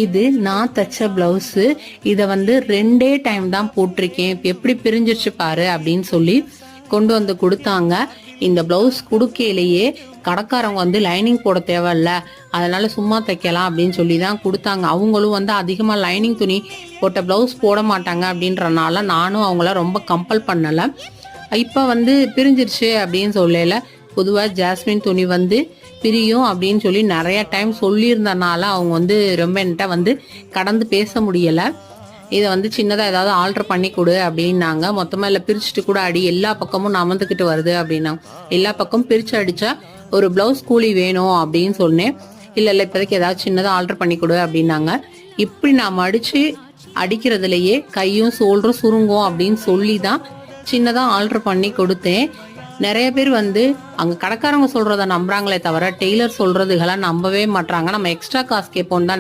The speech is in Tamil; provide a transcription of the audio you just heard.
இது நான் தச்ச பிளவுஸ். இத வந்து 2 டைம் தான் போட்டிருக்கேன். இப்ப எப்படி பிரிஞ்சிருச்சு பாரு அப்படின்னு சொல்லி கொண்டு வந்து கொடுத்தாங்க. இந்த பிளவுஸ் குடுக்கையிலேயே கடைக்காரங்க வந்து லைனிங் போட தேவையில்ல, அதனால சும்மா தைக்கலாம் அப்படின்னு சொல்லி தான் கொடுத்தாங்க. அவங்களும் வந்து அதிகமா லைனிங் துணி போட்ட பிளவுஸ் போட மாட்டாங்க அப்படின்றனால நானும் அவங்கள ரொம்ப கம்பல் பண்ணல. இப்ப வந்து பிரிஞ்சிருச்சு அப்படின்னு சொல்லல. பொதுவா ஜாஸ்மின் துணி வந்து பிரியும் அப்படின்னு சொல்லி நிறைய டைம் சொல்லியிருந்தனால அவங்க வந்து ரொம்ப என்கிட்ட வந்து கடந்து பேச முடியல. இதை வந்து சின்னதா ஏதாவது ஆல்டர் பண்ணி கொடு அப்படின்னாங்க. மொத்தமா இல்லை பிரிச்சுட்டு கூட அடி, எல்லா பக்கமும் நமந்துக்கிட்டு வருது அப்படின்னாங்க. எல்லா பக்கமும் பிரிச்சு அடிச்சா ஒரு பிளவுஸ் கூலி வேணும் அப்படின்னு சொன்னேன். இல்ல இப்போதைக்கு ஏதாவது சின்னதா ஆல்டர் பண்ணி கொடு அப்படின்னாங்க. இப்படி நான் மடிச்சு அடிக்கிறதுலயே கையும் சோல்டரும் சுருங்கும் அப்படின்னு சொல்லி தான் சின்னதா ஆல்டர் பண்ணி கொடுத்தேன். நிறைய பேர் வந்து அங்க கடைக்காரங்க சொல்றத நம்புறாங்களே தவிர டெய்லர் சொல்றதுகளை நம்பவே மாட்டாங்க. நம்ம எக்ஸ்ட்ரா காசு கேட்போம் தான்